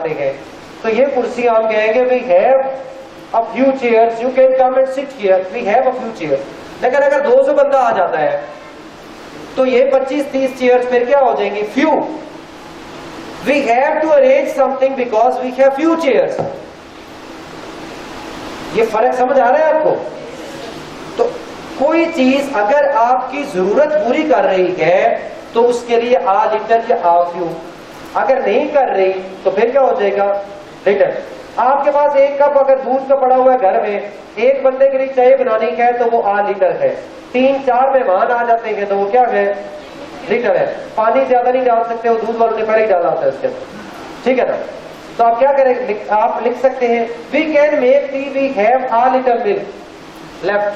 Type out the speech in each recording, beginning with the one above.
आते हैं तो ये कुर्सी हम कहेंगे we have a few chairs, you can come and sit here, we have a few chairs. लेकिन अगर 200 बंदा आ जाता है तो ये 25-30 चेयर्स फिर क्या हो जाएंगी? Few. We have to arrange something because we have few chairs. ये फर्क समझ आ रहा है आपको? तो कोई चीज अगर आपकी जरूरत पूरी कर रही है तो उसके लिए आ लिटर या आ फ्यू, अगर नहीं कर रही तो फिर क्या हो जाएगा? लिटर। आपके पास एक कप अगर दूध का पड़ा हुआ है घर में, एक बंदे के लिए चाय बनानी है तो वो आ लीटर है, 3-4 मेहमान आ जाते हैं तो वो क्या है? लीटर है। पानी ज्यादा नहीं डाल सकते, वो दूध वालों ने पहले ही डाला होता है उसके अंदर, ठीक है ना? तो आप क्या करें? आप लिख सकते हैं we can make tea, we have a litre milk left,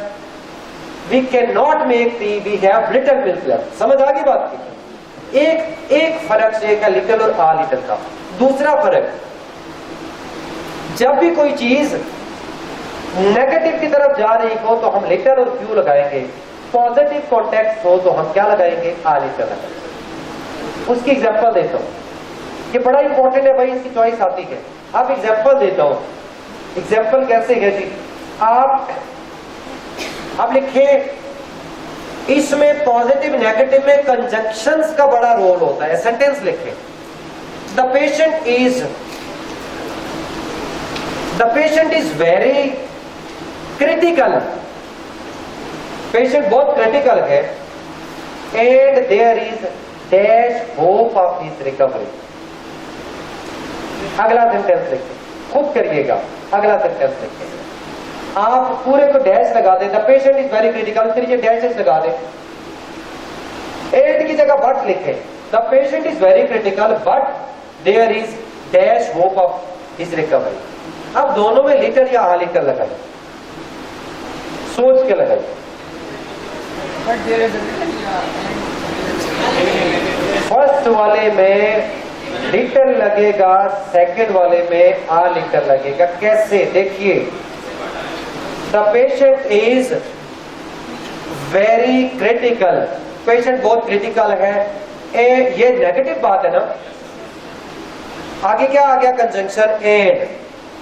we can not make tea, we have litre milk left. समझ आ गई बात की? एक फर्क से का लिटर और आ लिटर का। दूसरा फर्क, जब भी कोई चीज नेगेटिव की तरफ जा रही हो तो हम लिटर और फ्यू लगाएंगे, पॉजिटिव कॉन्टेक्स्ट हो तो हम क्या लगाएंगे? आ लिटर लगाएंगे। उसकी एग्जांपल देता हूं, ये बड़ा इंपॉर्टेंट है भाई, इसकी चॉइस आती है। आप एग्जांपल देता हूं। एग्जांपल कैसे है जी? आप लिखें, इसमें पॉजिटिव नेगेटिव में कंजंक्शंस का बड़ा रोल होता है। सेंटेंस लिखें, the patient is very critical, patient बहुत क्रिटिकल है, and there is dash hope of his recovery. अगला सेंटेंस लिखें, खुद करिएगा। अगला सेंटेंस लिखें, आप पूरे को डैश लगा दें, the patient is very critical, फिर ये डैशेस लगा दें, एंड की जगह बट लिखें, the patient is very critical but there is dash hope of his recovery. अब दोनों में लीटर या आ लीटर लगाइए, सोच के लगाइए। फर्स्ट वाले में लीटर लगेगा, सेकंड वाले में आ लीटर लगेगा। कैसे? देखिए, the patient is very critical, patient बहुत क्रिटिकल है, ये नेगेटिव बात है ना। आगे क्या आ गया? Conjunction and.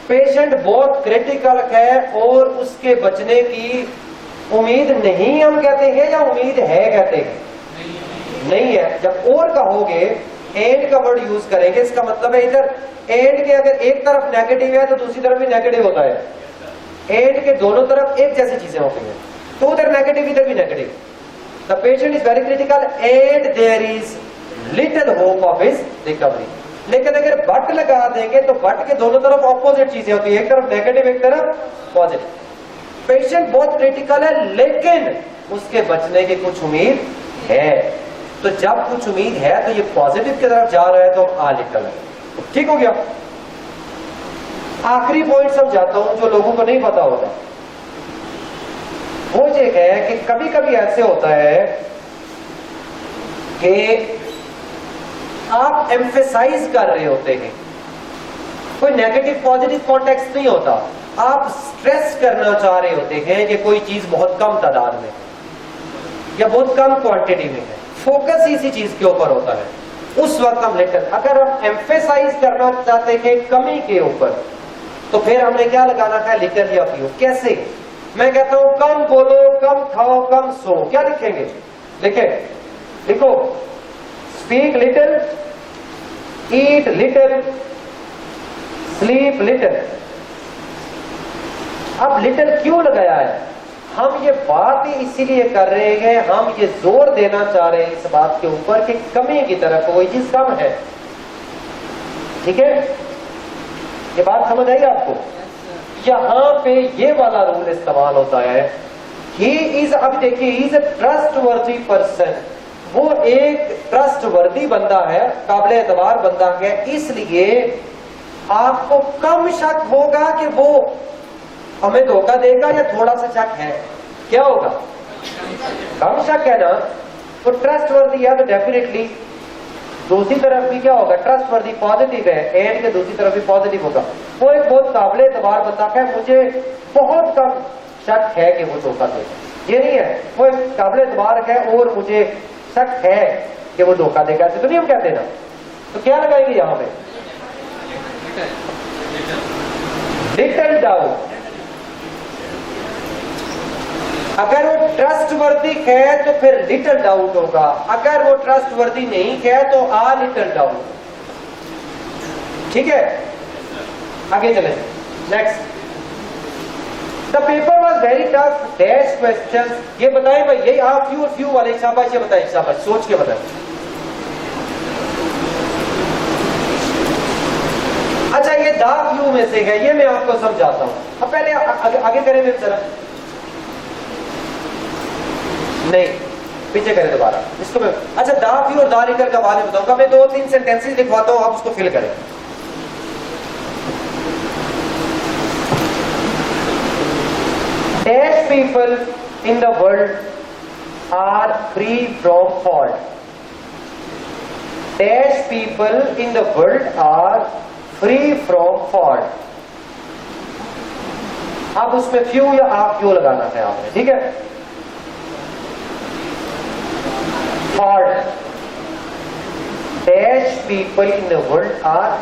पेशेंट बहुत क्रिटिकल है और उसके बचने की उम्मीद नहीं हम कहते हैं या उम्मीद है कहते हैं? नहीं है। जब और कहोगे एंड का वर्ड यूज करेंगे, इसका मतलब है इधर एंड के अगर एक तरफ नेगेटिव है तो दूसरी तरफ भी नेगेटिव होता है। एंड के दोनों तरफ एक जैसी चीजें होती हैं, तो उधर नेगेटिव इधर भी negative. The patient is very critical and there is little hope of his recovery. लेकिन अगर बट लगा देंगे तो बट के दोनों तरफ ऑपोजिट चीजें होती है, एक तरफ नेगेटिव एक तरफ पॉजिटिव। पेशेंट बहुत क्रिटिकल है लेकिन उसके बचने की कुछ उम्मीद है, तो जब कुछ उम्मीद है तो ये पॉजिटिव की तरफ जा रहा है तो हम आ लिखा है। ठीक हो गया? आखिरी पॉइंट समझाता हूं जो लोगों को नहीं पता होता, वो ये है कि कभी कभी ऐसे होता है कि आप एम्फेसाइज कर रहे होते हैं, कोई नेगेटिव पॉजिटिव कॉन्टेक्स्ट नहीं होता, आप स्ट्रेस करना चाह रहे होते हैं कि कोई चीज बहुत कम तादाद में या बहुत कम क्वांटिटी में है, फोकस इसी चीज के ऊपर होता है, उस वक्त हम लेकर। अगर हम एम्फेसाइज करना चाहते हैं कमी के ऊपर तो फिर हमने क्या लगाना है? लिटर या फ्यू। कैसे? मैं कहता हूं कम बोलो, कम खाओ, कम सो, क्या लिखेंगे? लिखो, स्पीक लिटिल, ईट लिटिल, स्लीप लिटिल। अब लिटिल क्यों लगाया है? हम ये बात ही इसीलिए कर रहे हैं, हम ये जोर देना चाह रहे हैं इस बात के ऊपर कि कमी की तरफ कोई चीज कम है। ठीक है? ये बात समझ आई आपको? यहां पे ये वाला रूल इस्तेमाल होता है। ही इज, अब देखिए, he is a trustworthy person, वो एक ट्रस्टवर्दी बंदा है, काबिल एतबार बंदा है, इसलिए आपको कम शक होगा कि वो हमें धोखा देगा या थोड़ा सा शक है। क्या होगा? कम शक है ना, तो ट्रस्टवर्दी है तो डेफिनेटली दूसरी तरफ भी क्या होगा? ट्रस्टवर्दी पॉजिटिव है, एंड के दूसरी तरफ भी पॉजिटिव होगा। वो एक बहुत काबिल एतबार बंदा है, मुझे बहुत कम शक है कि वो धोखा देगा। ये नहीं है, वो एक काबिल एतबार है और मुझे शक है कि वो धोखा देगा, ऐसे तो नहीं हम कहते ना। तो क्या लगाएंगे यहाँ पे? Little doubt. अगर वो ट्रस्टवर्दी है तो फिर लिटिल डाउट होगा, अगर वो ट्रस्टवर्दी नहीं है तो आ लिटिल डाउट। ठीक है, आगे चले। Next, the paper was very tough dash question. ये बताएं भाई, यही आप फ्यू और फ्यू वाले, शाबाश, ये बताएं, शाबाश, सोच के बताएं। अच्छा, ये द फ्यू में से है, ये मैं आपको समझाता हूं। अब पहले आगे करें मेरे जरा, नहीं पीछे करें दोबारा इसको मैं। अच्छा, द फ्यू और द लिटिल का बाद में बताऊंगा, मैं 2-3 सेंटेंसेस लिखवाता हूं, आप उसको फिल करें। Dash people in the world are free from fault. Dash people in the world are free from fault. अब उसमें फ्यू या आप क्यों लगाना है आपने, ठीक है। Fault. Dash people in the world are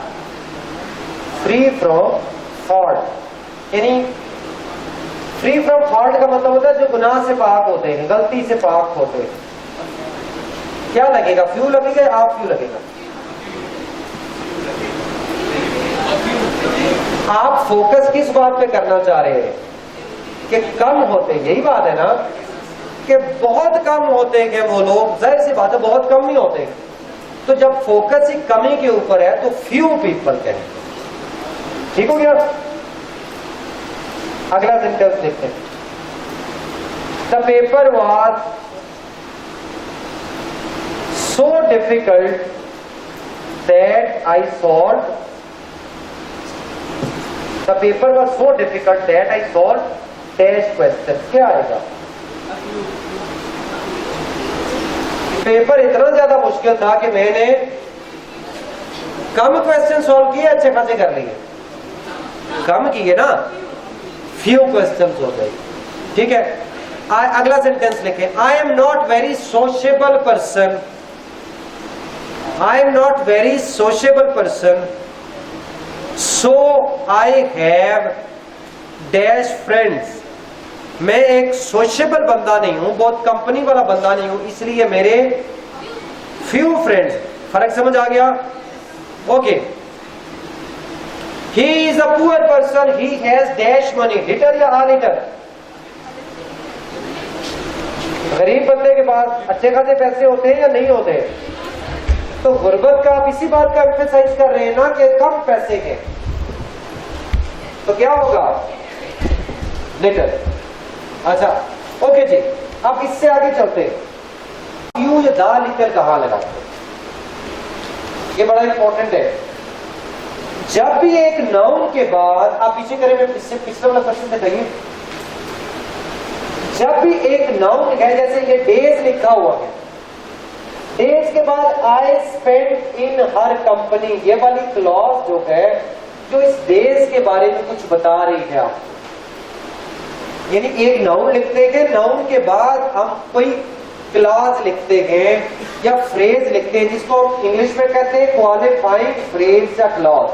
free from fault. यानी फ्री फ्रॉम फॉल्ट का मतलब होता है जो गुनाह से पाक होते हैं, गलती से पाक होते हैं। क्या लगेगा, फ्यू लगेगा या आप फ्यू लगेगा? आप फोकस किस बात पे करना चाह रहे हैं कि कम होते हैं, यही बात है ना, कि बहुत कम होते हैं वो लोग, जाहिर सी बात है बहुत कम ही होते हैं। तो जब फोकस ही कमी के ऊपर है तो फ्यू पीपल के, ठीक हो गया। अगला सेंटेंस देखते हैं। The paper was so difficult that I solve. The paper was so difficult that I solve dash question. क्या आएगा? पेपर इतना ज्यादा मुश्किल था कि मैंने कम क्वेश्चन सॉल्व किए, अच्छे खासे कर लिए। कम किए ना, फ्यू क्वेश्चंस हो गए, ठीक है। अगला सेंटेंस लिखें। I am not very sociable person. I am not very sociable person, so I have dash friends. मैं एक सोशेबल बंदा नहीं हूं, बहुत कंपनी वाला बंदा नहीं हूं, इसलिए मेरे फ्यू फ्रेंड्स। फर्क समझ आ गया? Okay. He is a poor person, he has dash money. Little या आ लिटिल? गरीब बंदे के पास अच्छे खासे पैसे होते हैं या नहीं होते? तो गुर्बत का आप इसी बात का एम्फेसाइज कर रहे हैं ना कि कम पैसे के, तो क्या होगा? लिटिल। अच्छा, ओके जी। अब इससे आगे चलते हैं। यू या दा लिटिल कहां लगाते हैं, ये बड़ा इंपॉर्टेंट है। जब भी एक नाउन के बाद, आप पीछे करें, मैं इससे पिछले वाला क्वेश्चन दिखाइए। जब भी एक नाउन है, जैसे ये डेज लिखा हुआ है, डेज के बाद I spend in her company, ये वाली क्लॉज जो है, जो इस डेज के बारे में कुछ बता रही है आपको। यानी एक नाउन लिखते हैं, नाउन के बाद हम कोई क्लॉज लिखते हैं या फ्रेज लिखते हैं, जिसको इंग्लिश में कहते हैं क्वालिफाइंग फ्रेज या क्लॉज।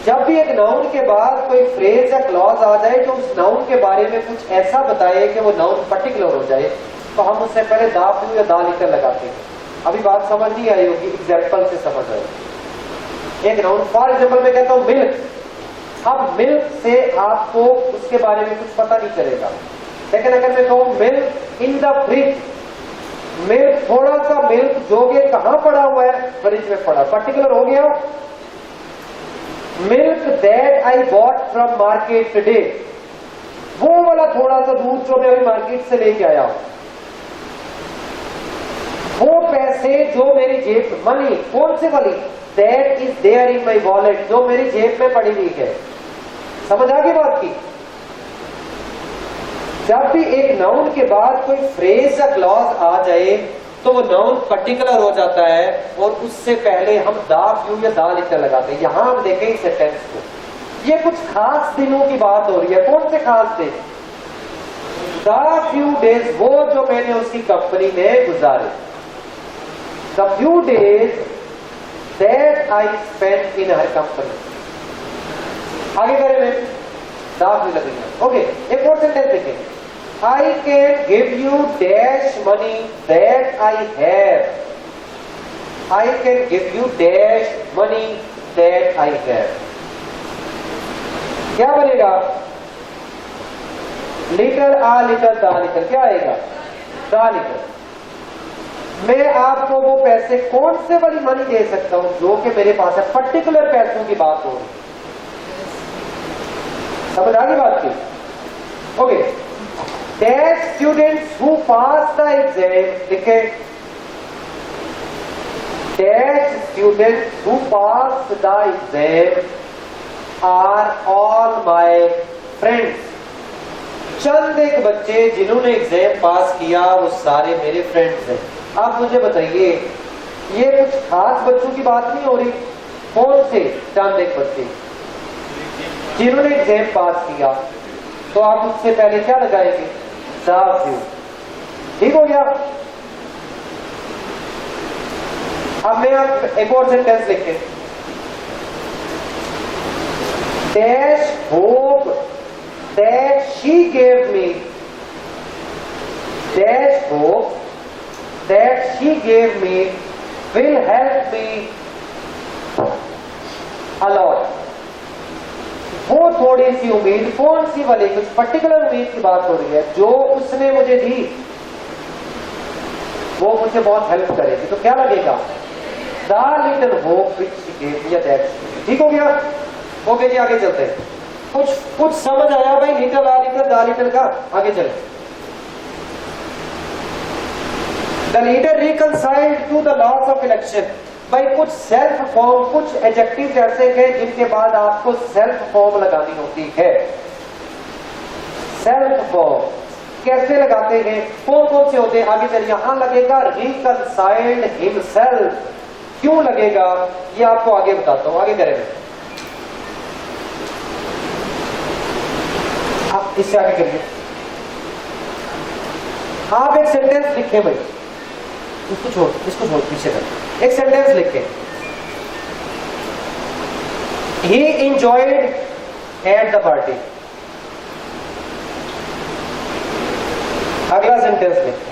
जब भी एक नाउन के बाद कोई फ्रेज या क्लॉज आ जाए जो उस नाउन के बारे में कुछ ऐसा बताए कि वो नाउन पर्टिकुलर हो जाए, तो हम उससे पहले दा फ्यू या दा लिटिल लगाते हैं। अभी बात समझ नहीं आई होगी, एग्जाम्पल से समझ आए। एक नाउन, फॉर एग्जाम्पल मैं कहता हूं मिल्क। अब मिल्क से आपको उसके बारे में कुछ पता नहीं चलेगा, लेकिन अगर मैं कहूं milk in the fridge, milk, थोड़ा सा मिल्क जो कि कहां पड़ा हुआ है, फ्रिज में पड़ा, पर्टिकुलर हो गया। Milk that I bought from market today, वो वाला थोड़ा सा दूध जो मैं अभी मार्केट से लेके आया हूं, वो पैसे जो मेरी जेब, मनी, कौन से वाली? That is there in my wallet, जो मेरी जेब में पड़ी हुई है। समझ आ गई बात की? जब भी एक नाउन के बाद कोई फ्रेज या क्लॉज आ जाए तो वो नाउन पर्टिकुलर हो जाता है, और उससे पहले हम दा फ्यू या दा लिटिल लगाते हैं। यहां हम देखें इस सेंटेंस को, ये कुछ खास दिनों की बात हो रही है। कौन से खास दिन? द फ्यू डेज, वो जो मैंने उसकी कंपनी में गुजारे। The few days that I spent in her company. आगे करें में दाफ नहीं लगेगा। ओके, एक और सेंटेंस देखें। I can give you dash money that I have. I can give you dash money that I have. क्या बनेगा? लिटर आ लिटर दा लिटर, क्या आएगा? दा लिटर। मैं आपको वो पैसे कौन से वाली मनी दे सकता हूं जो कि मेरे पास है, पर्टिकुलर पैसों की बात हो रही। समझ आ गई बात की? Okay, that students who pass the exam, लिखे that students who pass the exam are all my friends. चंद एक बच्चे जिन्होंने एग्जाम पास किया वो सारे मेरे फ्रेंड्स हैं। आप मुझे बताइए, ये कुछ खास बच्चों की बात नहीं हो रही? कौन से चंद एक बच्चे जिन्होंने एग्जाम पास किया? तो आप उससे पहले क्या लगाएंगे? ठीक हो गया। अब मैं आप एक और सेंटेंस लिखें। Dash hope that she gave me, dash hope that she gave me will help me a lot. वो थोड़ी सी उम्मीद, कौन सी वाली? कुछ पर्टिकुलर उम्मीद की बात हो रही है जो उसने मुझे दी, वो मुझे बहुत हेल्प करेगी। तो क्या लगेगा? The little hope which she gave me, that. ठीक हो गया? ओके जी, आगे चलते हैं। कुछ समझ आया भाई? लिटर आ लिटर दा लिटर का। आगे चले। The leader reconciled to the loss of election. भाई कुछ सेल्फ फॉर्म, कुछ एडजेक्टिव ऐसे हैं जिनके बाद आपको सेल्फ फॉर्म लगानी होती है। सेल्फ फॉर्म कैसे लगाते हैं? कौन कौन से होते हैं? आगे चलिए। यहां लगेगा रिकंसाइल्ड हिमसेल्फ। क्यों लगेगा ये आपको आगे बताता हूं। आगे करेंगे, आप इससे आगे करिए। आप एक सेंटेंस लिखे भाई, इसको छोड़ पीछे कर। एक सेंटेंस लिखे। He enjoyed at the party. अगला सेंटेंस लिखे।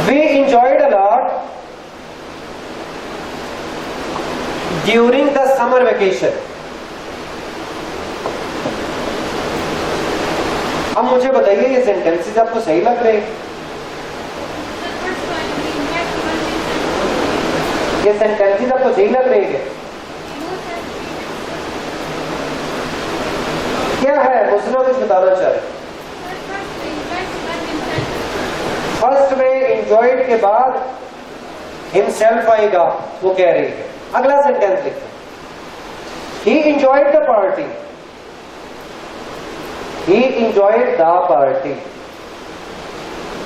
We enjoyed a lot during the summer vacation. अब मुझे बताइए, ये सेंटेंसेस आपको सही लग रहे हैं? ये सेंटेंसेस आपको सही लग रहे हैं? क्या है? मुझे कुछ बताना चाह रहे। फर्स्ट में इंजॉयड के बाद हिमसेल्फ आएगा, वो कह रही है। अगला सेंटेंस लिखो। He enjoyed the party. He enjoyed the party.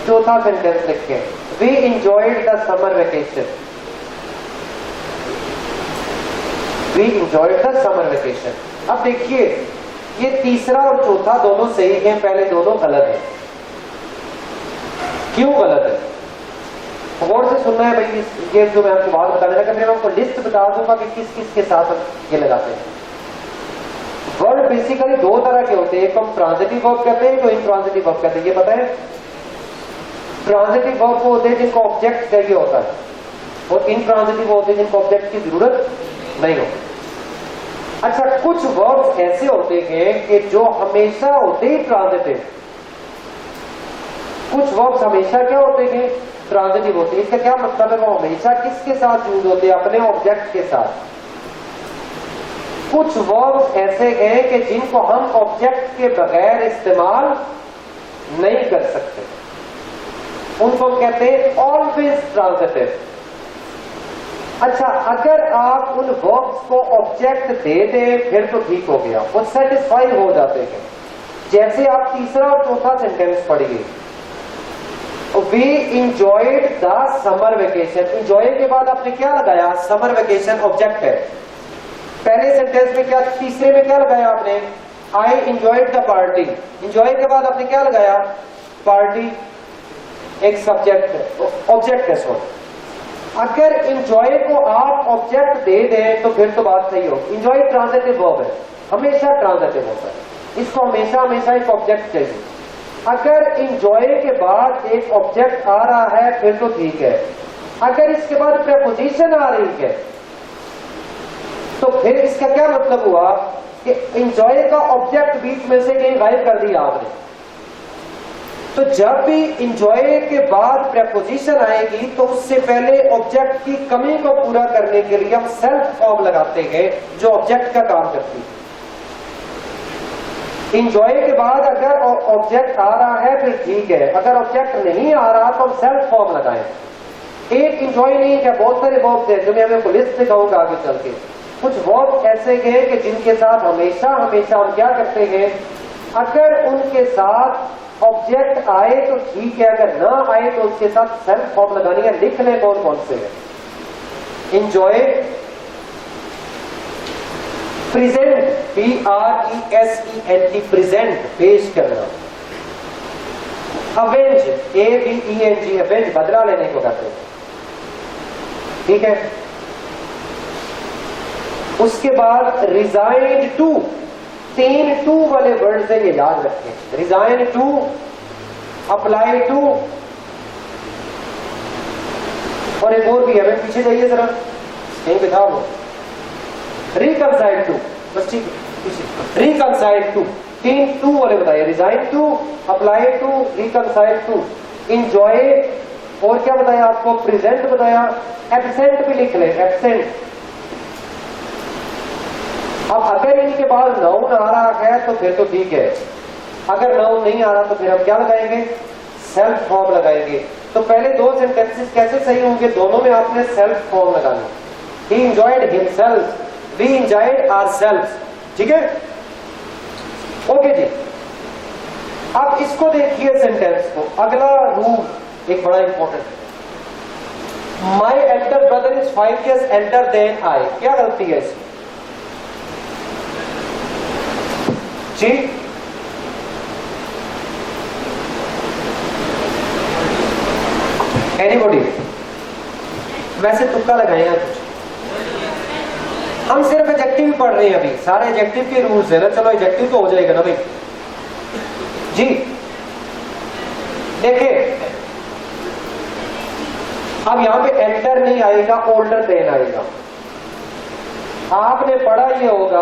चौथा सेंटेंस लिखे। We enjoyed the summer vacation. We enjoyed the summer vacation. अब देखिए, ये तीसरा और चौथा दोनों सही हैं, पहले दोनों गलत है। क्यों गलत है? गौर से सुनना है भाई। ये जो मैं आपको बात बताने लगा, मैं आपको लिस्ट बता दूंगा कि किस किस के साथ ये लगाते हैं। वर्ड बेसिकली दो तरह के होते हैं, एक हम ट्रांजिटिव वर्ब कहते हैं, एक इंट्रांजिटिव वर्ब कहते हैं। ये पता है? ट्रांजिटिव वर्ब वो होते हैं जिनको ऑब्जेक्ट चाहिए होता है, और इंट्रांजिटिव होते हैं जिनको ऑब्जेक्ट की जरूरत नहीं होती। अच्छा, कुछ वर्ब्स ऐसे होते हैं कि जो हमेशा होते ही ट्रांजिटिव। कुछ वर्ब्स हमेशा क्या होते हैं? ट्रांजिटिव होते हैं। इसका क्या मतलब है? वो हमेशा किसके साथ यूज होते हैं? अपने ऑब्जेक्ट के साथ। कुछ वर्ब्स ऐसे हैं कि जिनको हम ऑब्जेक्ट के बगैर इस्तेमाल नहीं कर सकते, उनको हम कहते हैं ऑलवेज ट्रांजिटिव। अच्छा, अगर आप उन वर्ब्स को ऑब्जेक्ट दे दें फिर तो ठीक हो गया, वो सेटिस्फाई हो जाते हैं। जैसे आप तीसरा और चौथा सेंटेंस पढ़िए। We enjoyed the summer vacation. Enjoy के बाद आपने क्या लगाया? समर वेकेशन ऑब्जेक्ट है। पहले सेंटेंस में क्या, तीसरे में क्या लगाया आपने? आई इंजॉयड द पार्टी। इंजॉय के बाद आपने क्या लगाया? पार्टी एक सब्जेक्ट है, ऑब्जेक्ट है सॉरी। अगर इंजॉय को आप ऑब्जेक्ट दे दें तो फिर तो बात सही हो। इंजॉय ट्रांजिटिव वर्ब है, हमेशा ट्रांजिटिव होता है, इसको हमेशा हमेशा एक ऑब्जेक्ट चाहिए। अगर इंजॉय के बाद एक ऑब्जेक्ट आ रहा है फिर तो ठीक है, अगर इसके बाद प्रेपोजिशन आ रही है तो फिर इसका क्या मतलब हुआ कि इंजॉय का ऑब्जेक्ट बीच में से कहीं गायब कर दिया आपने। तो जब भी इंजॉय के बाद प्रेपोजिशन आएगी तो उससे पहले ऑब्जेक्ट की कमी को पूरा करने के लिए हम सेल्फ फॉर्म लगाते हैं जो ऑब्जेक्ट का काम करती है। इंजॉय के बाद अगर ऑब्जेक्ट आ रहा है फिर ठीक है, अगर ऑब्जेक्ट नहीं आ रहा तो हम सेल्फ फॉर्म लगाएं। एक इंजॉय नहीं है, बहुत सारे वर्ब्स हैं जो मैं हमें लिस्ट दिखाऊंगा आगे चल के। कुछ वर्ब्स ऐसे हैं कि जिनके साथ हमेशा हमेशा हम क्या करते हैं, अगर उनके साथ ऑब्जेक्ट आए तो ठीक है, अगर ना आए तो उसके साथ सेल्फ फॉर्म लगानी है। लिख लें कौन कौन से हैं। इंजॉय, प्रेजेंट, PRESENT, प्रेजेंट, पेश करना। अवेंज, AVENG, अवेंज, बदला लेने को कहते हैं, ठीक है। उसके बाद रिजाइन टू, 3 टू वाले वर्ड से ये याद रखें। रिजाइन टू, अप्लाई टू, और एक और भी है, मैं पीछे जाइए जरा, कहीं पे था वो, रिकंसाइल टू, बस ठीक है, रिकंसाइल टू, 3 टू वाले बताइए। Resign to, apply to, reconcile to, enjoy, और क्या बताया आपको, प्रेजेंट बताया, एब्सेंट भी लिख लें, एब्सेंट। अब अगर इनके बाद नाउन आ रहा है तो फिर तो ठीक है, अगर नाउन नहीं आ रहा तो फिर हम क्या लगाएंगे, सेल्फ फॉर्म लगाएंगे। तो पहले 2 सेंटेंसेस कैसे सही होंगे, दोनों में आपने सेल्फ फॉर्म लगाना। He enjoyed himself, we enjoyed ourselves, ठीक है, ओके जी। अब इसको देखिए सेंटेंस को, अगला रूल एक बड़ा इंपॉर्टेंट है। My elder brother is 5 years elder than I, क्या गलती है इसमें जी? एनीबॉडी? वैसे तुक्का लगाएगा कुछ, हम सिर्फ एडजेक्टिव पढ़ रहे हैं अभी, सारे एडजेक्टिव के रूल्स है ना। चलो एडजेक्टिव तो हो जाएगा ना भाई जी। देखिए अब यहां पे एल्डर नहीं आएगा, ओल्डर देन आएगा। आपने पढ़ा ये होगा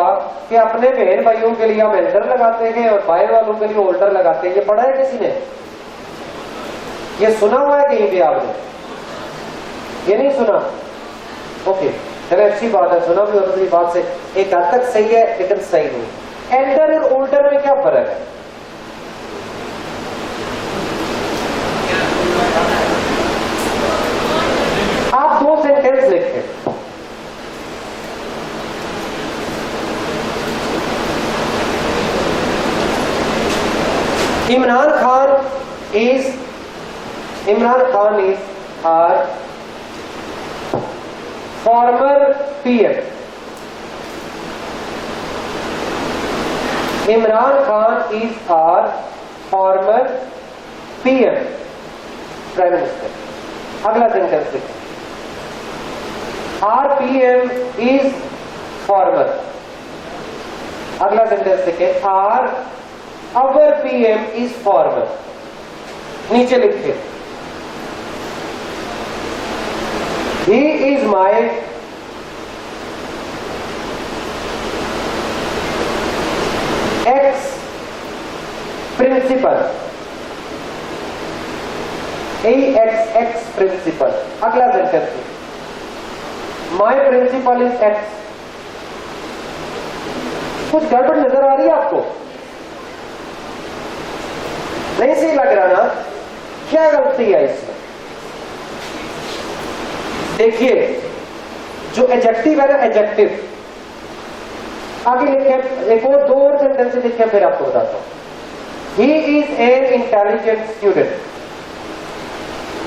कि अपने बहन भाइयों के लिए हम एल्डर लगाते हैं और भाई वालों के लिए ओल्डर लगाते हैं। ये पढ़ा है किसी ने? ये सुना हुआ है कहीं पे आपने? ये नहीं सुना? ओके, चलो अच्छी बात है, सुना भी और दूसरी बात से एक हद तक सही है लेकिन सही नहीं। एल्डर और ओल्डर में क्या फर्क है? आप 2 सेंटेंस लिखें। Imran Khan is our former PM. Imran Khan is our former PM, Prime Minister. अगला सेंटेंस लिखें, our PM is former। अगला सेंटेंस लिखें, our PM is former। नीचे लिखे, he is my ex principal, ex principal। अगला sentence, my principal is ex। कुछ गड़बड़ नजर आ रही है आपको? नहीं सही लग रहा ना? क्या गलती है इसमें? देखिए जो एडजेक्टिव है ना, एडजेक्टिव आगे लिखे, एक और 2 और सेंटेंस लिखे फिर आपको बताता हूं। He is an intelligent student,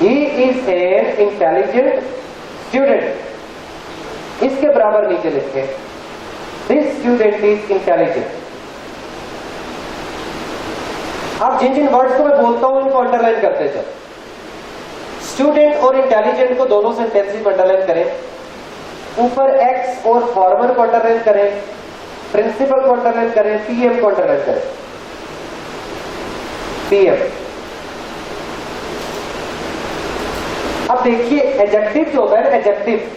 he is an intelligent student. इसके बराबर नीचे लिखे, दिस स्टूडेंट इज इंटेलिजेंट। आप जिन जिन वर्ड्स को मैं बोलता हूं इनको अंडरलाइन करते चल। स्टूडेंट और इंटेलिजेंट को दोनों सेंटेंसेस में अंडरलाइन करें। ऊपर एक्स और फॉर्मर को अंडरलाइन करें, प्रिंसिपल को अंडरलाइन करें, पीएम को अंडरलाइन करें। पीएम। अब देखिए एडजेक्टिव जो होता है ना, एडजेक्टिव,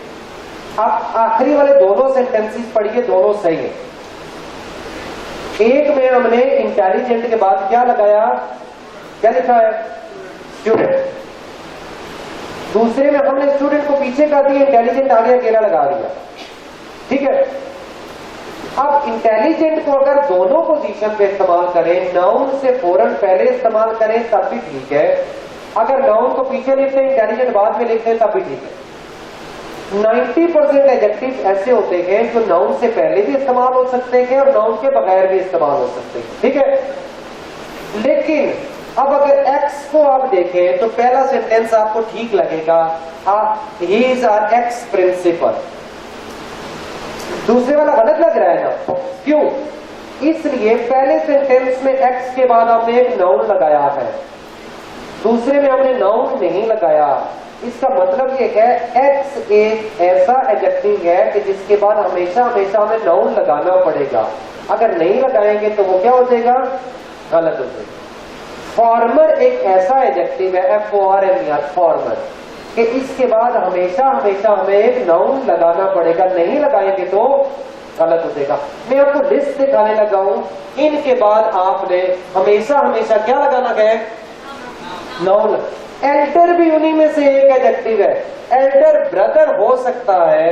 आप आखिरी वाले दोनों सेंटेंसेस पढ़िए, दोनों सही है। एक में हमने इंटेलिजेंट के बाद क्या लगाया, क्या लिखा है, स्टूडेंट। दूसरे में हमने स्टूडेंट को पीछे कर दिया, इंटेलिजेंट आगे अकेला लगा दिया। ठीक है। अब इंटेलिजेंट को अगर दोनों पोजीशन पे इस्तेमाल करें, नाउन से फौरन पहले इस्तेमाल करें तब भी ठीक है, अगर नाउन को पीछे लिखते हैं इंटेलिजेंट बाद में लिखते हैं तब भी ठीक है। 90% एडजेक्टिव ऐसे होते हैं जो नाउन से पहले भी इस्तेमाल हो सकते हैं और नाउन के बगैर भी इस्तेमाल हो सकते हैं। ठीक है। लेकिन अब अगर एक्स को आप देखें तो पहला सेंटेंस आपको ठीक लगेगा, he is our ex principal. दूसरे वाला गलत लग रहा है ना, क्यों? इसलिए पहले सेंटेंस में एक्स के बाद आपने एक नाउन लगाया है, दूसरे में हमने नाउन नहीं लगाया। इसका मतलब ये है एक्स एक ऐसा एडजेक्टिव है कि जिसके बाद हमेशा हमेशा हमें नाउन लगाना पड़ेगा। अगर नहीं लगाएंगे तो वो क्या हो जाएगा, गलत हो जाएगा। फॉर्मर एक ऐसा एडजेक्टिव है, FORMER, फॉर्मर, कि इसके बाद हमेशा हमेशा हमें एक नाउन लगाना पड़ेगा, नहीं लगाएंगे तो गलत हो जाएगा। मैं आपको लिस्ट दिखाने लगा हूं, इनके बाद आपने हमेशा हमेशा क्या लगाना है, नाउन। एल्डर भी उन्हीं में से एक एडजेक्टिव है। एल्डर ब्रदर हो सकता है,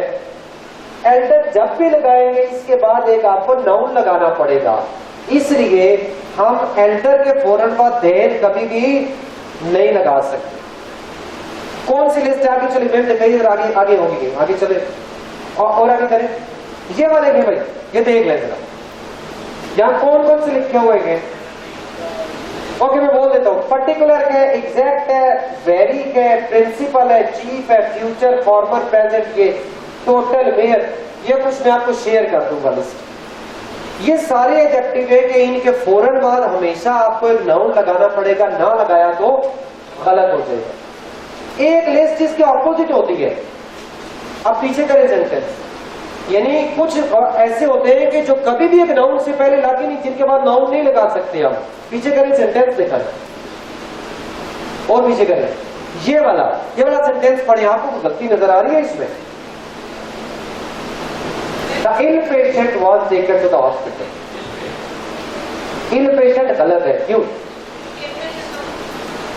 एल्डर जब भी लगाएंगे इसके बाद एक आपको नाउन लगाना पड़ेगा, इसलिए हम एल्डर के फौरन बाद देर कभी भी नहीं लगा सकते। कौन सी लिस्ट आगे चले, मैं दिखाइए, आगे आगे होगी, आगे चले और आगे करें। ये वाले हैं भाई, ये देख लें जरा, यहां कौन कौन से लिखे हुए हैं। ओके, मैं बोल देता हूं। पर्टिकुलर है, एग्जैक्ट है, वेरी है, प्रिंसिपल है, चीफ है, फ्यूचर, फॉर्मर, प्रेजेंट, ये टोटल, मेयर, ये कुछ मैं आपको शेयर कर दूंगा लिस्ट। ये सारे एडजेक्टिव है कि इनके फौरन बाद हमेशा आपको एक नाउन लगाना पड़ेगा, ना लगाया तो गलत हो जाएगा। एक लिस्ट इसके ऑपोजिट होती है। अब पीछे करें सेंटेंस, यानी कुछ ऐसे होते हैं कि जो कभी भी एक नाउन से पहले लाके नहीं, जिनके बाद नाउन नहीं लगा सकते हम। पीछे करें सेंटेंस दिखाएं और पीछे करें, ये वाला सेंटेंस पढ़े। आपको गलती नजर आ रही है इसमें? The ill patient was taken to the hospital. Ill patient गलत है, क्यों?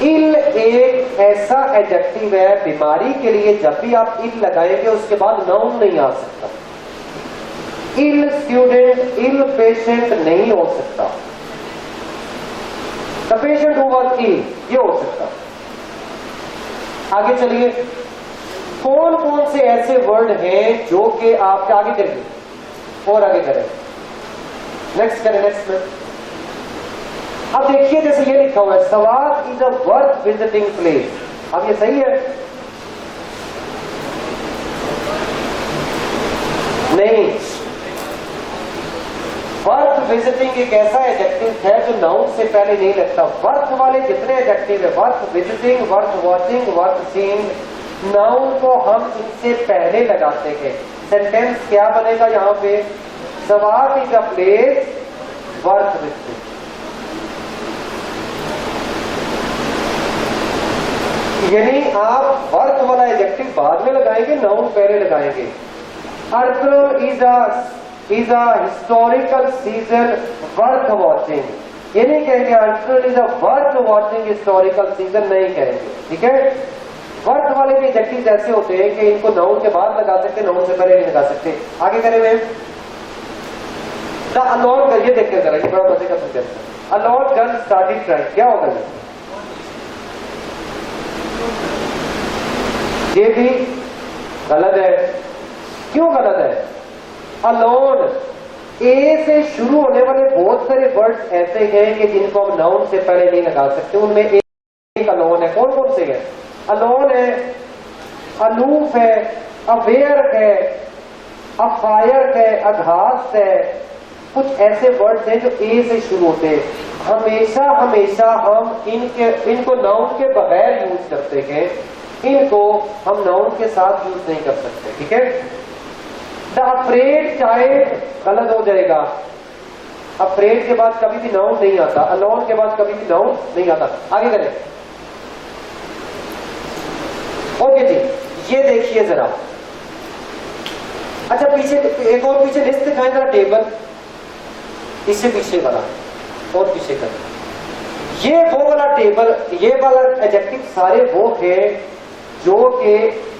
इल एक ऐसा एडजेक्टिव है बीमारी के लिए, जब भी आप इल लगाएंगे उसके बाद नाउन नहीं आ सकता। इल स्टूडेंट, इल पेशेंट नहीं हो सकता। The patient who was ill, ये हो सकता। आगे चलिए, कौन कौन से ऐसे वर्ड हैं जो कि आप आगे करेंगे और आगे करें, नेक्स्ट करें, नेक्स्ट में। अब देखिए, जैसे ये लिखा हुआ है, Swat is a worth visiting place. अब ये सही है? नहीं। वर्थ विजिटिंग एक ऐसा एडजेक्टिव है जो नाउन से पहले नहीं लगता। वर्थ वाले जितने एडजेक्टिव है, worth visiting, worth watching, worth seeing, noun को हम इनसे पहले लगाते हैं। सेंटेंस क्या बनेगा यहां पे? Swat is a place worth visiting. यानी आप वर्थ वाला एडजेक्टिव बाद में लगाएंगे, नाउन पहले लगाएंगे। Earth is a historical season worth watching. ये नहीं कहेंगे earth is a worth watching historical season, नहीं कहेंगे। ठीक है। वर्थ वाले भी एडजेक्टिव ऐसे होते हैं कि इनको नाउन के बाद लगा सकते, नाउन से पहले नहीं लगा सकते। आगे करें मैम, द अलोन करिए, देखते जरा, ये बड़ा मजे का सेंटेंस है। अलोन गर्ल स्टार्टेड क्राइंग, क्या होगा ये भी गलत है। क्यों गलत है? अलोन, ए से शुरू होने वाले बहुत सारे वर्ड्स ऐसे हैं कि जिनको हम नाउन से पहले नहीं लगा सकते। उनमें एक अलोन है। कौन कौन से है? अलोन है, अलूफ है, अवेयर है, अफायर है, अघास है। कुछ ऐसे वर्ड्स हैं जो ए से शुरू होते हैं। हमेशा हमेशा हम इनको नाउन के बगैर यूज करते हैं, इनको हम नाउन के साथ यूज नहीं कर सकते। ठीक है, द अफ्रेड चाइल्ड गलत हो जाएगा। अफ्रेड के बाद कभी भी नाउन नहीं आता, अलोन के बाद कभी भी नाउन नहीं आता। आगे करें। ओके जी, ये देखिए जरा। अच्छा पीछे एक और पीछे लिस्ट दिखाएं जरा, टेबल इससे पीछे वाला और पीछे कर, ये वो वाला टेबल, ये वाला एडजेक्टिव सारे वो है जो कि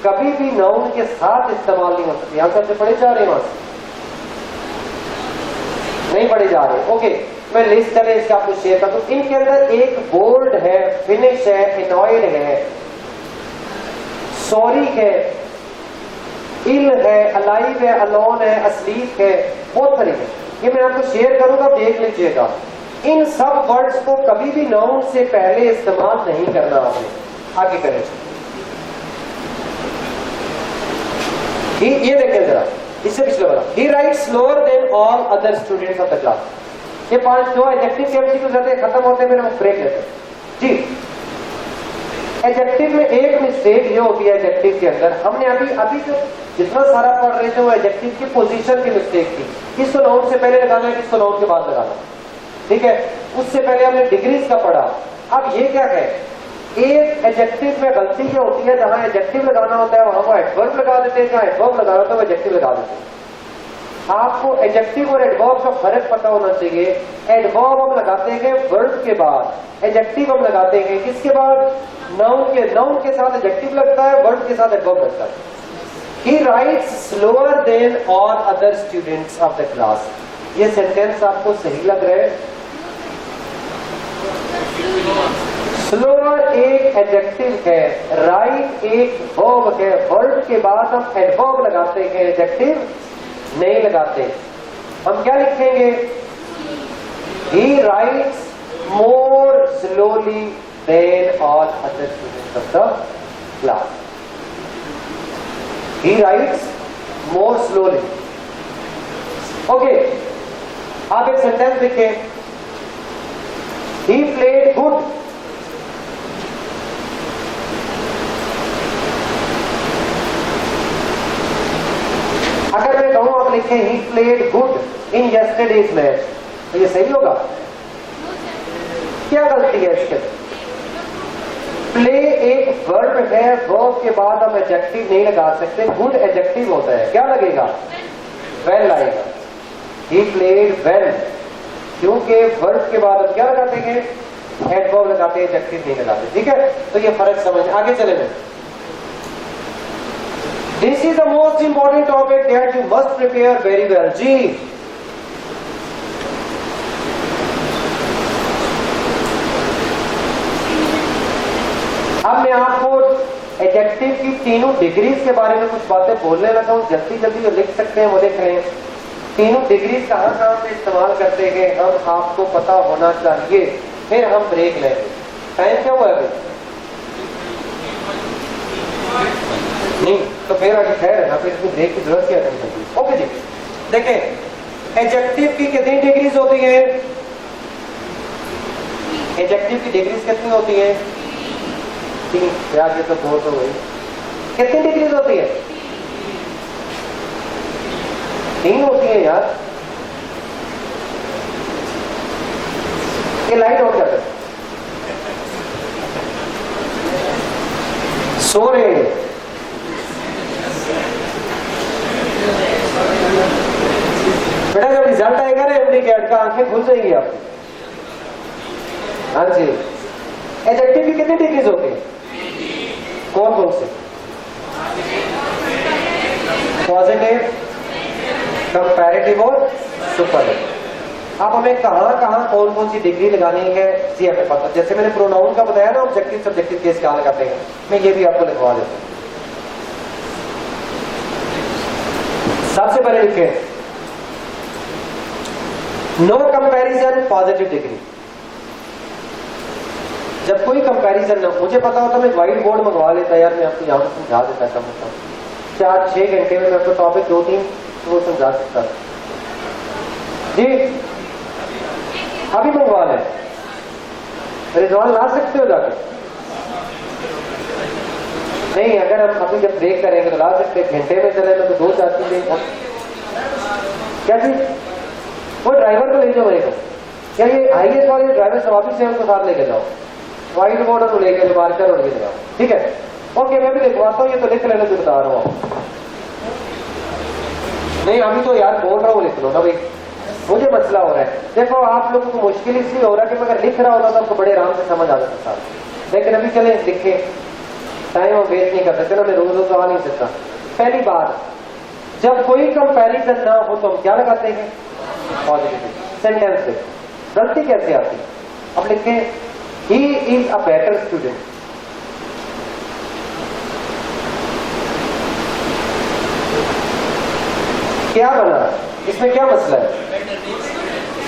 कभी भी नाउन के साथ इस्तेमाल नहीं हो सकते। यहां सबसे पढ़े जा रहे हैं, वहां से नहीं पढ़े जा रहे। ओके, मैं लिस्ट करें इसका आपको शेयर कर दूं। इनके अंदर एक बोल्ड है, फिनिश है, एनॉयड है, सॉरी है, इल है, अलाइव है, अलोन है, असलीफ है, बहुत सारी है। ये मैं आपको शेयर करूंगा, देख लीजिएगा। इन सब वर्ड्स को कभी भी नाउन से पहले इस्तेमाल नहीं करना आपने। आगे करें। ये देखें जरा, इससे पिछले वाला। ही rights slower then all other students of the class. ये 5 जो एडजेक्टिव के एमसीक्यू रहते हैं, खत्म होते हैं, फिर हम ब्रेक लेते हैं जी। एडजेक्टिव में एक मिस्टेक ये होती है एडजेक्टिव के अंदर, हमने अभी जो जितना सारा पढ़ रहे थे वो एडजेक्टिव की पोजीशन की मिस्टेक थी। किसको नाउन से पहले लगाना है, किसको नाउन के बाद लगाना। ठीक है, उससे पहले हमने डिग्रीज का पढ़ा। अब ये क्या है, एक एडजेक्टिव में गलती ये होती है, जहां एडजेक्टिव लगाना होता है वहां वो एडवर्ब लगा देते हैं, जहां एडवर्ब लगाना होता है वो एडजेक्टिव लगा देते हैं। आपको एडजेक्टिव और एडवर्ब का फर्क पता होना चाहिए। एडवर्ब हम लगाते हैं वर्ब के बाद, एडजेक्टिव हम लगाते हैं किसके बाद, नाउन के साथ एडजेक्टिव लगता है, वर्ब के साथ एडवर्ब लगता है। He writes slower than all other students of the class। ये सेंटेंस आपको सही लग रहा है? स्लोअर एक एडजेक्टिव है, राइट एक वर्ब है, वर्ब के बाद हम एडवर्ब लगाते हैं, एडजेक्टिव नहीं लगाते। हम क्या लिखेंगे, He writes more slowly than all other students of the class। He writes more slowly। Okay, आप एक सेंटेंस लिखें, He played good। अगर मैं कहूं आप लिखें He played good in yesterday's match, तो ये सही होगा? क्या गलती है इसके? प्ले एक वर्ब है, वर्ब के बाद हम एडजेक्टिव नहीं लगा सकते, गुड एडजेक्टिव होता है, क्या लगेगा, वेल आएगा। ही प्लेड वेल, क्योंकि वर्ब के बाद हम क्या लगाते हैं, एडवर्ब लगाते हैं, एडजेक्टिव नहीं लगाते। ठीक है, तो ये फर्क समझ। आगे चले मैं, this is the most important topic that you must prepare very well जी। अब मैं आपको एडजेक्टिव की तीनों डिग्रीज के बारे में कुछ बातें बोलने लगा हूं, जल्दी जल्दी जो लिख सकते हैं वो लिख रहे हैं। तीनों डिग्रीज कहां कहां पे इस्तेमाल करते हैं हम आपको पता होना चाहिए, फिर हम ब्रेक लेंगे। टाइम क्या हुआ है नहीं, तो फिर आगे खैर है ना, फिर इसमें ब्रेक की जरूरत क्या करनी। ओके जी, देखें एडजेक्टिव की कितनी डिग्रीज होती है, एडजेक्टिव की डिग्रीज कितनी होती है, यार ये तो बहुत हो गई। कितनी डिग्रीज होती है, 3 होती है यार। ये लाइट ऑन कर, सो रहे हैं। बेटा जब रिजल्ट आएगा ना एमडी कैट का, आंखें खुल जाएंगी आपकी। हाँ जी, एडजेक्टिव की कितनी डिग्रीज होती है, कौन कौन से, पॉजिटिव, कंपैरेटिव और सुपरलेटिव। आप हमें कहां कहां कौन कौन सी डिग्री लगानी है ये हमें पता। जैसे मैंने प्रोनाउन का बताया ना, ऑब्जेक्टिव सब्जेक्टिव केस क्या लगाते हैं, मैं ये भी आपको लिखवा देता हूं। सबसे पहले लिखे नो कंपैरिजन पॉजिटिव डिग्री। जब कोई कंपैरिजन ना, मुझे पता होता मैं व्हाइट बोर्ड मंगवा लेता यार, मैं आपको यहां पर समझा देता था, मतलब 4-6 घंटे में मैं आपको टॉपिक 2-3 वो समझा सकता जी। अभी मंगवा लें, रिजवान ला सकते हो जाके? नहीं, अगर हम अभी जब ब्रेक करेंगे तो ला सकते, घंटे में चले तो 2-4 चीजें। क्या चीज? वो ड्राइवर को ले जाओ मेरे को, या ये IAS वाले ड्राइवर सवाबी से उनको साथ लेके जाओ, व्हाइट बोर्ड को लेके मार्कर और लेके जाओ, ठीक है? ओके, मैं भी लिखवाता हूँ, ये तो लिख लेना जो बता रहा हूँ। नहीं अभी तो यार बोल रहा हूँ, लिख लो ना भाई, मुझे मसला हो रहा है। देखो आप लोगों को मुश्किल इसलिए हो रहा है कि मैं अगर लिख रहा होता तो आपको बड़े आराम से समझ आ जाता था, लेकिन अभी चले लिखे, टाइम हम वेस्ट नहीं कर सकते ना, मैं रोज आ नहीं सकता। पहली बात, जब कोई कंपैरिजन ना हो तो हम क्या लगाते हैं? पॉजिटिव सेंटेंस से। गलती कैसे आती? अब लिखे he is a better student. क्या बना इसमें? क्या मसला है?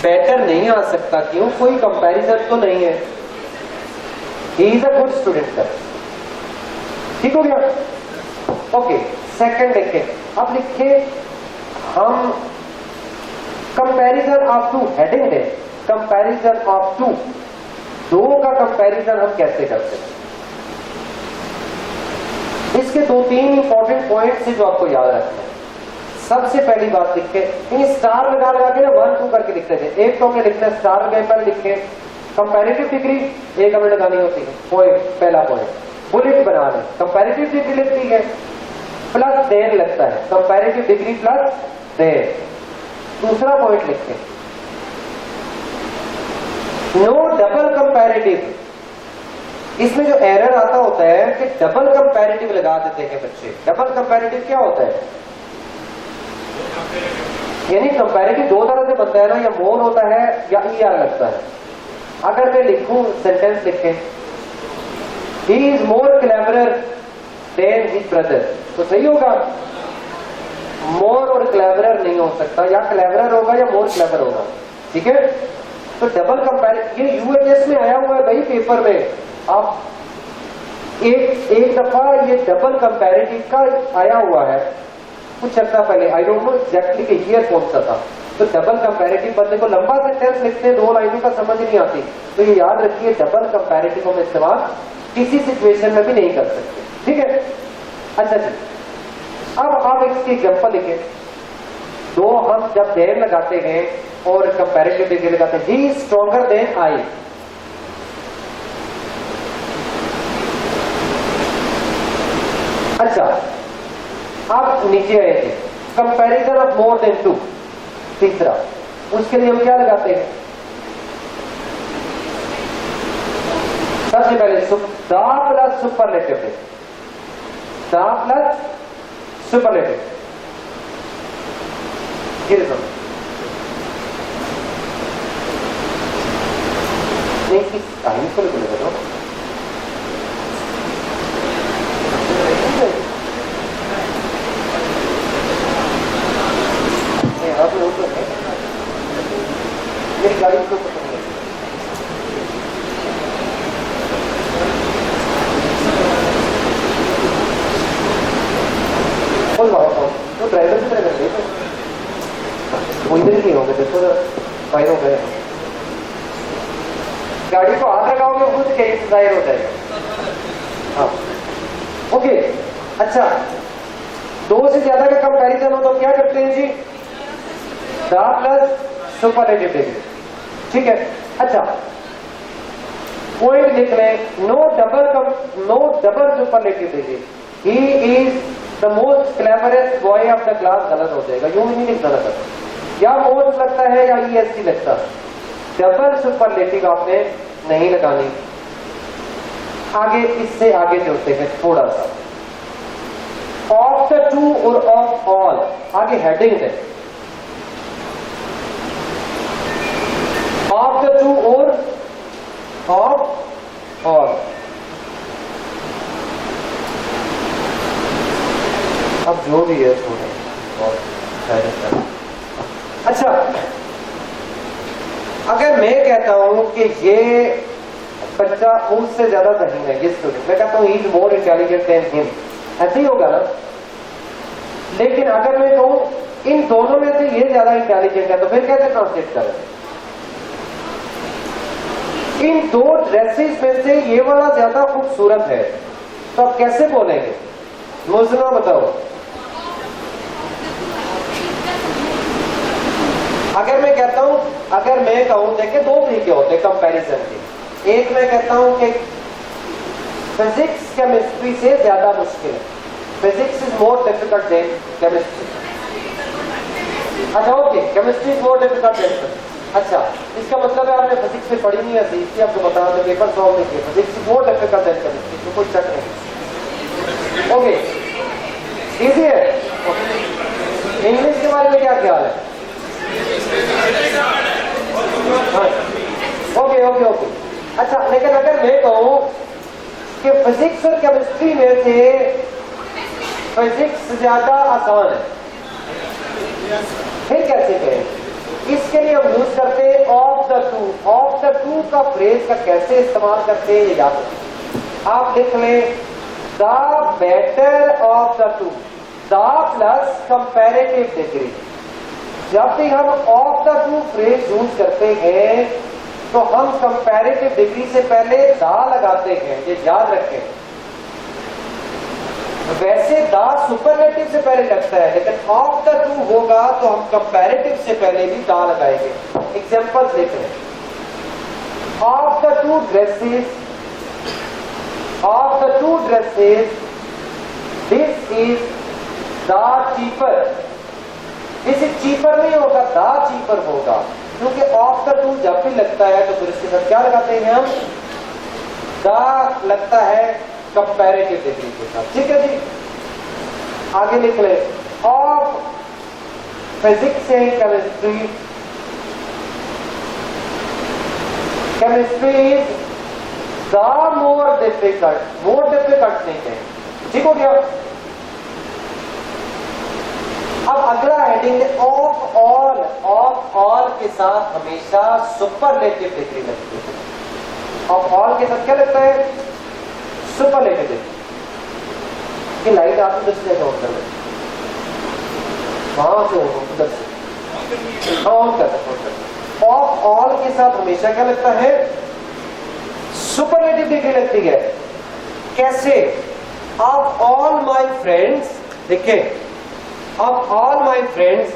बेटर नहीं आ सकता, क्यों? कोई कंपैरिजन तो नहीं है। He is a good student का, ठीक हो गया? ओके, सेकंड लिखे, अब लिखे हम कंपैरिजन ऑफ टू, हेडिंग है कंपैरिजन ऑफ टू, दो का कंपैरिजन हम कैसे करते हैं? इसके 2-3 इंपॉर्टेंट पॉइंट्स हैं जो आपको याद रखना है। सबसे पहली बात लिखे, इन स्टार लगा के ना 1-2 करके लिखते थे। एक तो हमने लिखना है स्टार लगाए पर लिखे कंपैरेटिव डिग्री, एक हमें लगानी होती है पॉइंट, पहला पॉइंट बुलेट बना लें, कंपैरेटिव डिग्री लगती है प्लस देन लगता है, कंपैरेटिव डिग्री प्लस देन। दूसरा पॉइंट लिखे नो डबल कंपैरेटिव। इसमें जो एरर आता होता है कि डबल कंपैरेटिव लगा देते हैं बच्चे। डबल कंपैरेटिव क्या होता है? यानी कंपैरेटिव दो तरह से बनता है ना, या मोर होता है या ER लगता है। अगर मैं लिखूं, सेंटेंस लिखें he is more cleverer than his brother, तो सही होगा? मोर और क्लेवरर नहीं हो सकता, या क्लेवरर होगा या मोर क्लेवर होगा, ठीक है? तो डबल कंपैरेटिव ये UHS में आया हुआ है भाई, पेपर में। आप एक दफा ये डबल कंपैरेटिव का आया हुआ है कुछ अर्सा पहले, आई डोंट नो एग्जैक्टली कि ईयर कौन सा था। तो डबल कंपैरेटिव बंदे को लंबा सेंटेंस लिखते हैं, 2 लाइनों का समझ नहीं आती, तो ये याद रखिए डबल कंपैरेटिव को हम इस्तेमाल किसी सिचुएशन में भी नहीं कर सकते, ठीक है? अच्छा जी, अब आप इसकी एग्जांपल लिखें। दो हम जब देन लगाते हैं और कंपैरेटिव डिग्री लगाते हैं, he is stronger than I. अच्छा, आप नीचे आए थे, कंपैरिजन ऑफ मोर देन 2, तीसरा, उसके लिए हम क्या लगाते हैं? सबसे पहले दा प्लस सुपरलेटिव, दा प्लस सुपरलेटिव, नहीं इस टाइम को लेकर मेरी गाड़ी को पसंद है। कौन बाबा कौन? वो ड्राइवर की तरह करते हैं, वो इधर ही नहीं होंगे, देखो फाइन हो गए। गाड़ी को हाथ लगाओगे खुद के जाहिर हो जाएगा। हाँ ओके, अच्छा, 2 से ज्यादा का कंपैरिजन हो तो क्या करते हैं जी? दा प्लस सुपरलेटिव डिग्री, ठीक है? अच्छा, पॉइंट लिख लें, no double superlative degree, he is the most cleverest boy of the class, गलत हो जाएगा, यूं नहीं लिखना था, या मोस्ट लगता है या EST लगता है, डबल सुपरलेटिव आपने नहीं लगानी। आगे इससे आगे चलते हैं थोड़ा सा, ऑफ द टू और ऑफ ऑल, आगे हेडिंग है, ऑफ द टू और ऑफ ऑल। अब जो भी है अच्छा, अगर मैं कहता हूं कि ये बच्चा उससे ज्यादा सही है, ये स्टूडेंट, मैं कहता हूं ही is more intelligent than him, ऐसे ही होगा ना? लेकिन अगर मैं कहूं इन दोनों में से ये ज्यादा इंटेलिजेंट है, तो फिर कैसे ट्रांसलेट करें? इन दो ड्रेसेस में से ये वाला ज्यादा खूबसूरत है, तो आप कैसे बोलेंगे? मुझे बताओ। अगर मैं कहता हूं, अगर मैं कहूं, देखिए दो तरीके होते हैं कंपैरिजन के। एक मैं कहता हूं कि फिजिक्स केमिस्ट्री से ज्यादा मुश्किल है, physics is more difficult than chemistry. अच्छा okay, chemistry is more difficult than. अच्छा, इसका मतलब है आपने फिजिक्स में पढ़ी नहीं है, इसलिए आपको बता दें, पेपर सॉल्व नहीं किया। Physics is more difficult than chemistry, तो कोई शक नहीं। ओके, इजी है। इंग्लिश के बारे में क्या ख्याल है? Okay okay okay. अच्छा, लेकिन अगर मैं कहूं कि फिजिक्स और केमिस्ट्री में से फिजिक्स ज्यादा आसान है, फिर कैसे कहें? इसके लिए हम यूज करते हैं of the two. Of the two का फ्रेज का कैसे इस्तेमाल करते हैं ये याद रखें। आप लिख लें the better of the two, the plus comparative degree. जब भी हम of the two phrase use करते हैं तो हम कंपैरेटिव डिग्री से पहले दा लगाते हैं, ये याद रखें। वैसे दा सुपरलेटिव से पहले लगता है, लेकिन ऑफ द टू होगा तो हम कंपैरेटिव से पहले भी दा लगाएंगे। एग्जांपल्स देख रहे हैं। Of the two dresses, of the two dresses this is the cheaper. इसे चीपर नहीं होगा, दा चीपर होगा, क्योंकि ऑफ द टू जब भी लगता है तो फिर इसके साथ क्या लगाते हैं हम? दा लगता है कंपैरेटिव डिग्री के साथ। ठीक है जी, आगे लिख ले। ऑफ फिजिक्स से chemistry, chemistry is the more difficult. More difficult नहीं है, ठीक हो गया। अब अगला हेडिंग है ऑफ ऑल। ऑफ ऑल के साथ हमेशा सुपरलेटिव डिग्री लगती है। ऑफ ऑल के साथ क्या लगता है? Superlative degree. ये लाइट आप उधर से ऑन कर लें, वहां से उधर से ऑन कर सकते। ऑफ ऑल के साथ हमेशा क्या लगता है? सुपरलेटिव डिग्री लगती है। कैसे? ऑफ ऑल माई फ्रेंड्स, देखिए, of all my friends